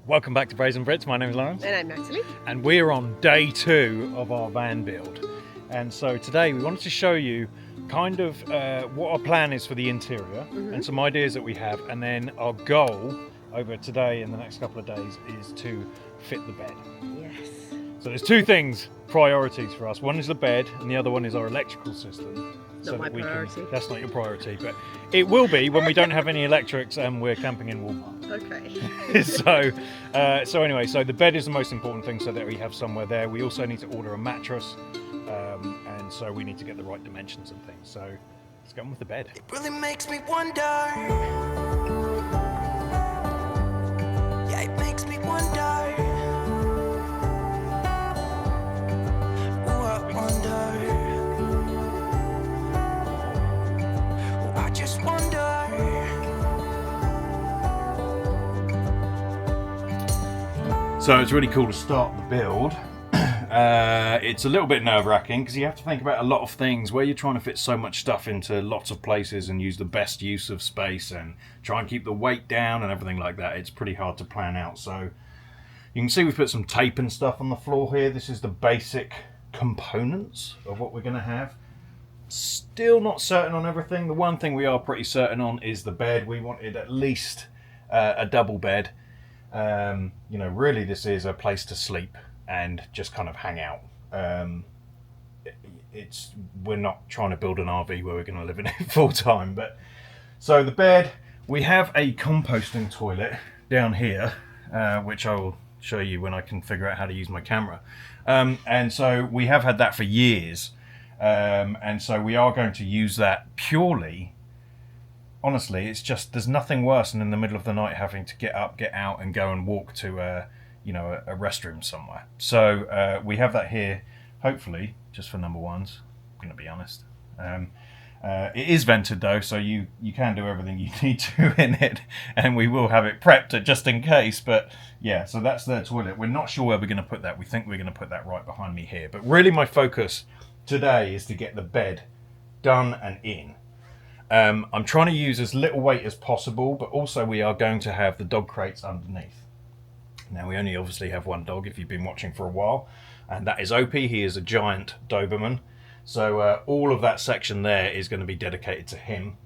Welcome back to Braziere Brits. My name is Lawrence. And I'm Natalie. And we're on day 2 of our van build. And so today we wanted to show you kind of what our plan is for the interior and some ideas that we have. And then our goal over today and the next couple of days is to fit the bed. Yes. So there's 2 things, priorities for us. One is the bed and the other one is our electrical system. Not my priority. That's not your priority, but it will be when we don't have any electrics and we're camping in Walmart. Okay. So anyway, so the bed is the most important thing so that we have somewhere there. We also need to order a mattress, and so we need to get the right dimensions and things. So let's get on with the bed. It really makes me wonder. Yeah, it makes me wonder. Ooh, I wonder. Ooh, I just wonder. So it's really cool to start the build. It's a little bit nerve-wracking because you have to think about a lot of things where you're trying to fit so much stuff into lots of places and use the best use of space and try and keep the weight down and everything like that. It's pretty hard to plan out. So you can see we've put some tape and stuff on the floor here. This is the basic components of what we're going to have. Still not certain on everything. The one thing we are pretty certain on is the bed. We wanted at least a double bed. You know, really this is a place to sleep and just kind of hang out. We're not trying to build an RV where we're going to live in it full time. But so the bed, we have a composting toilet down here, which I will show you when I can figure out how to use my camera. And so we have had that for years, and so we are going to use that purely. Honestly, it's just, there's nothing worse than in the middle of the night having to get up, get out and go and walk to a restroom somewhere. So we have that here, hopefully, just for number ones, I'm going to be honest. It is vented though, so you can do everything you need to in it, and we will have it prepped just in case. But yeah, so that's the toilet. We're not sure where we're going to put that. We think we're going to put that right behind me here. But really my focus today is to get the bed done and in. I'm trying to use as little weight as possible, but also we are going to have the dog crates underneath. Now we only obviously have one dog if you've been watching for a while, and that is Opie. He is a giant Doberman. So all of that section there is going to be dedicated to him.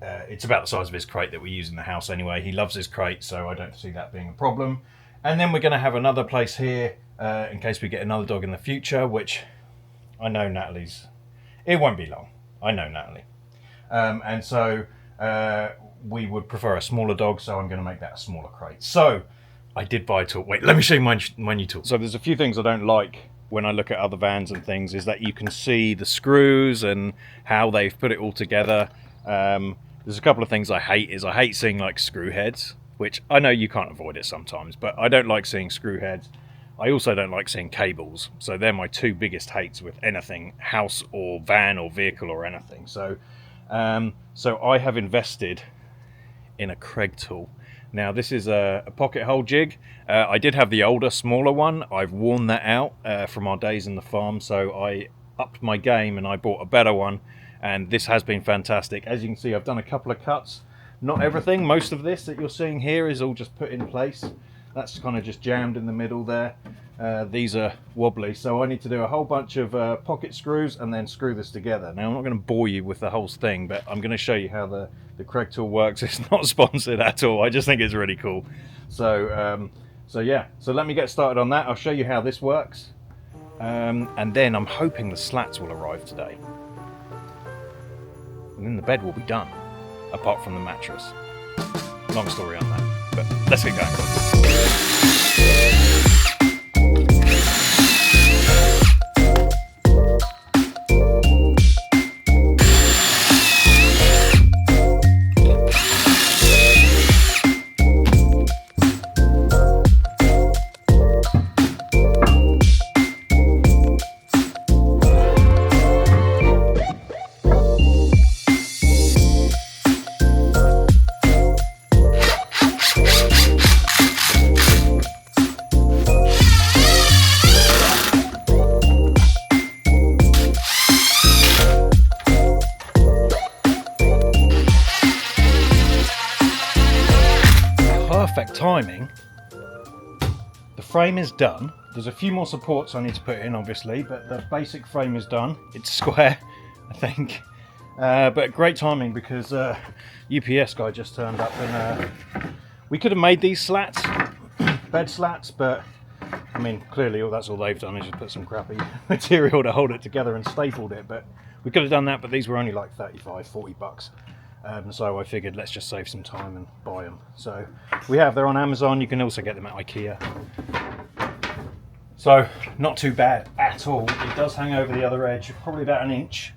It's about the size of his crate that we use in the house anyway. He loves his crate, so I don't see that being a problem. And then we're going to have another place here in case we get another dog in the future, which I know Natalie's... It won't be long. I know Natalie. And so we would prefer a smaller dog, so I'm going to make that a smaller crate. So I did buy a tool. Wait, let me show you my new tool. So there's a few things I don't like when I look at other vans and things, is that you can see the screws and how they've put it all together. There's a couple of things I hate seeing like screw heads, which I know you can't avoid it sometimes, but I don't like seeing screw heads. I also don't like seeing cables, so they're my 2 biggest hates with anything, house or van or vehicle or anything. So I have invested in a Craig tool. Now this is a pocket hole jig. I did have the older, smaller one. I've worn that out from our days in the farm, so I upped my game and I bought a better one, and this has been fantastic. As you can see, I've done a couple of cuts. Not everything, most of this that you're seeing here is all just put in place. That's kind of just jammed in the middle there. These are wobbly, so I need to do a whole bunch of pocket screws and then screw this together. Now I'm not going to bore you with the whole thing, but I'm going to show you how the Craig tool works. It's not sponsored at all. I just think it's really cool. So yeah, so let me get started on that. I'll show you how this works, and then I'm hoping the slats will arrive today, and then the bed will be done, apart from the mattress. Long story on that, but let's get going. perfect timing. The frame is done. There's a few more supports I need to put in, obviously, but the basic frame is done. It's square, I think. But great timing because UPS guy just turned up, and we could have made these slats, bed slats, but I mean, clearly that's all they've done is just put some crappy material to hold it together and stapled it. But we could have done that, but these were only like 35, 40 bucks. So I figured let's just save some time and buy them. So they're on Amazon. You can also get them at IKEA. So not too bad at all. It does hang over the other edge, probably about an inch.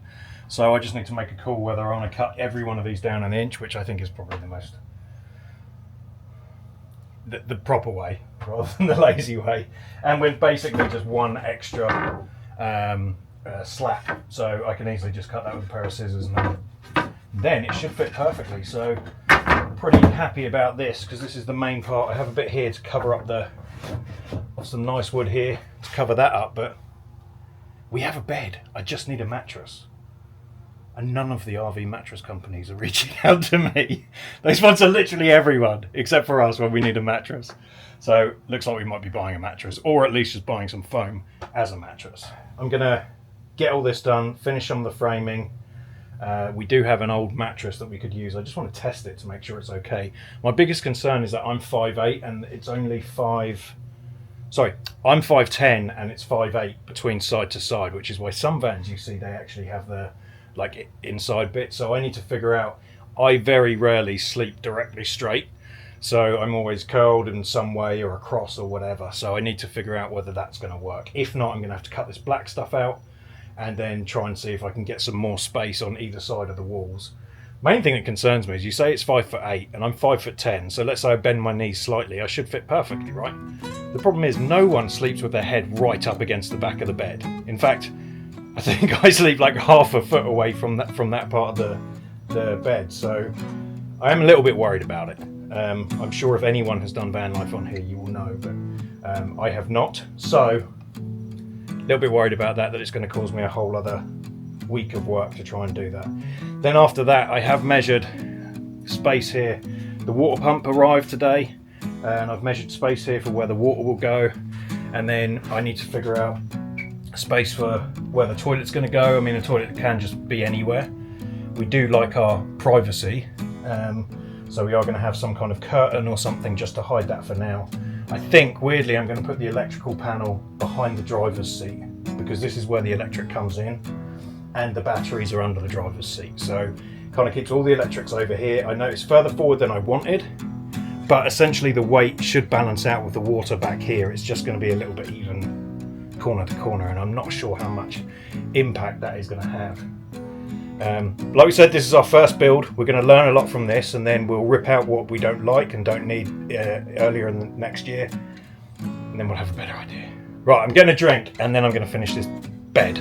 So I just need to make a call whether I want to cut every one of these down an inch, which I think is probably the proper way rather than the lazy way. And with basically just one extra slat. So I can easily just cut that with a pair of scissors, and then it should fit perfectly. So pretty happy about this because this is the main part. I have a bit here to cover up some nice wood here to cover that up, but we have a bed. I just need a mattress. And none of the RV mattress companies are reaching out to me. They sponsor literally everyone except for us when we need a mattress. So looks like we might be buying a mattress, or at least just buying some foam as a mattress. I'm gonna get all this done, finish some of the framing. We do have an old mattress that we could use. I just want to test it to make sure it's okay. My biggest concern is that I'm 5'8" and it's only I'm 5'10" and it's 5'8" between side to side, which is why some vans you see they actually have the inside bit. So I need to figure out, I very rarely sleep directly straight, so I'm always curled in some way or across or whatever. So I need to figure out whether that's going to work. If not, I'm going to have to cut this black stuff out and then try and see if I can get some more space on either side of the walls. Main thing that concerns me is you say it's 5'8" and I'm 5'10", so let's say I bend my knees slightly, I should fit perfectly, right? The problem is no one sleeps with their head right up against the back of the bed. In fact, I think I sleep like half a foot away from that part of the bed, so I am a little bit worried about it. I'm sure if anyone has done van life on here, you will know, but I have not. So a little bit worried about that it's going to cause me a whole other week of work to try and do that. Then after that, I have measured space here. The water pump arrived today, and I've measured space here for where the water will go, and then I need to figure out space for where the toilet's going to go. I mean, a toilet can just be anywhere. We do like our privacy, so we are going to have some kind of curtain or something just to hide that for now. I think, weirdly, I'm going to put the electrical panel behind the driver's seat because this is where the electric comes in and the batteries are under the driver's seat. So kind of keeps all the electrics over here. I know it's further forward than I wanted, but essentially the weight should balance out with the water back here. It's just going to be a little bit even corner to corner, and I'm not sure how much impact that is going to have. Like we said, this is our first build. We're going to learn a lot from this, and then we'll rip out what we don't like and don't need earlier in the next year, and then we'll have a better idea. Right, I'm getting a drink, and then I'm going to finish this bed.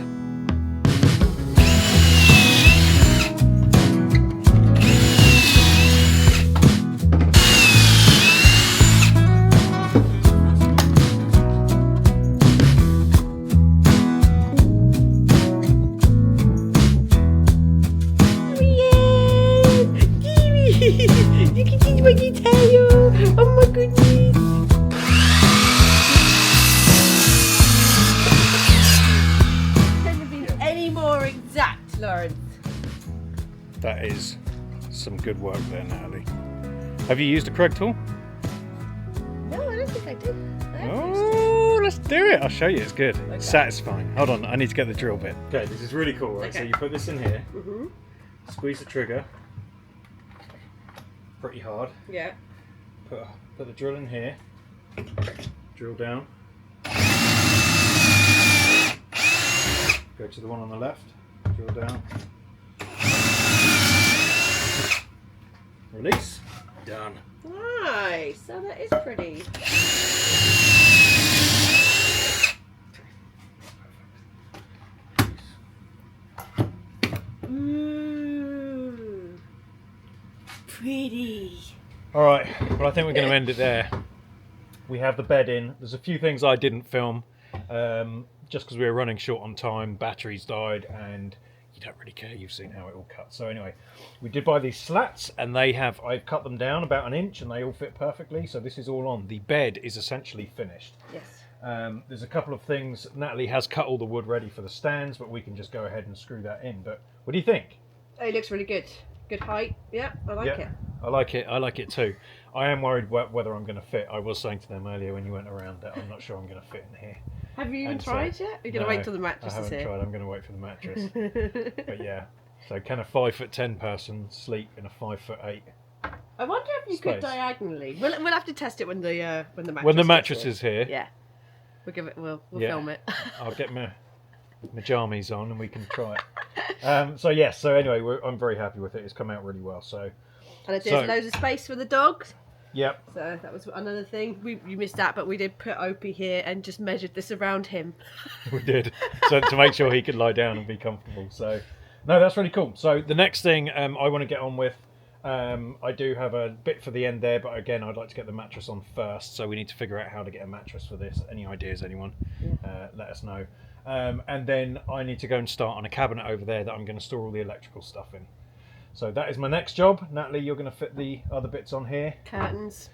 You can see my detail. Oh my goodness. Couldn't have been any more exact, Lawrence. That is some good work there, Natalie. Have you used a Kreg tool? No, I don't think I did. Oh, let's do it. I'll show you. It's good. Okay. It's satisfying. Hold on, I need to get the drill bit. Okay, this is really cool, right? Okay. So you put this in here, Mm-hmm. squeeze the trigger pretty hard, Yeah. put the drill in here, drill down, go to the one on the left, drill down, release, done. Nice. So that is pretty. Pretty. Alright, well I think we're going to end it there. We have the bed in. There's a few things I didn't film, just because we were running short on time, batteries died, and you don't really care. You've seen how it all cuts. So anyway, we did buy these slats, and I've cut them down about an inch, and they all fit perfectly. So this is all on. The bed is essentially finished. Yes. There's a couple of things. Natalie has cut all the wood ready for the stands, but we can just go ahead and screw that in. But what do you think? Oh, it looks really good. Good height. Yeah, I like it. I like it. I like it too. I am worried whether I'm going to fit. I was saying to them earlier when you went around that I'm not sure I'm going to fit in here. Have you even And so- tried yet? Are you going to wait till the mattress I is haven't here? tried. I'm going to wait for the mattress. But yeah, so can a 5'10" person sleep in a 5'8"? I wonder if you could Space. diagonally. We'll have to test it when the mattress When the gets mattress here. is here, Yeah. We'll give it. We'll Yeah. film it. I'll get my jammies on and we can try it. So yes. So anyway, I'm very happy with it. It's come out really well. So And there's loads of space for the dogs. yep. So that was another thing. You missed that, but we did put Opie here and just measured this around him. We did, so to make sure he could lie down and be comfortable. So no, that's really cool. So the next thing I want to get on with, I do have a bit for the end there, but again I'd like to get the mattress on first. So we need to figure out how to get a mattress for this. Any ideas, anyone? Let us know. And then I need to go and start on a cabinet over there that I'm going to store all the electrical stuff in. So that is my next job. Natalie, you're going to fit the other bits on here. Curtains.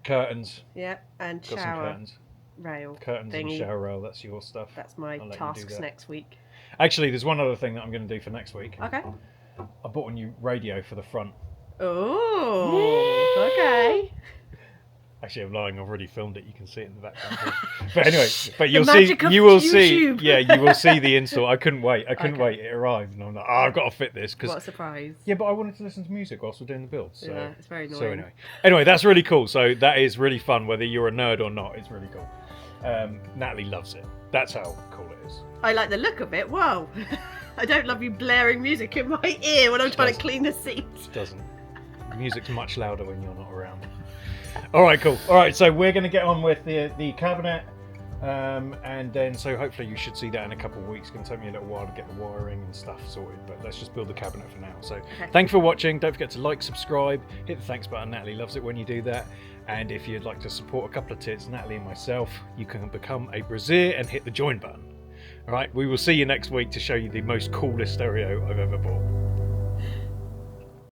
Curtains. Yeah, and Got some shower curtains. rail. Curtains thingy. and shower rail. That's your stuff. That's my I'll let you do tasks that. next week. Actually, there's one other thing that I'm going to do for next week. Okay. I bought a new radio for the front. Oh, okay. Actually, I'm lying. I've already filmed it. You can see it in the background. But anyway, but you'll see. magic of You will see. YouTube. Yeah, you will see the install. I couldn't wait. I couldn't Okay. wait. It arrived, and I'm like, I've got to fit this What a because. surprise. Yeah, but I wanted to listen to music whilst we're doing the build. So, Yeah, it's very so annoying. anyway, that's really cool. So that is really fun. Whether you're a nerd or not, it's really cool. Natalie loves it. That's how cool it is. I like the look of it. Whoa. I don't love you blaring music in my ear when I'm trying to doesn't. clean the seat. It doesn't. The music's much louder when you're not around. All right, cool. All right, so we're going to get on with the cabinet, and then so hopefully you should see that in a couple of weeks. It's going to take me a little while to get the wiring and stuff sorted, but let's just build the cabinet for now. So thanks for watching. Don't forget to like, subscribe, hit the thanks button. Natalie loves it when you do that. And if you'd like to support a couple of tits, Natalie and myself, you can become a Braziere and hit the join button. All right, we will see you next week to show you the most coolest stereo I've ever bought.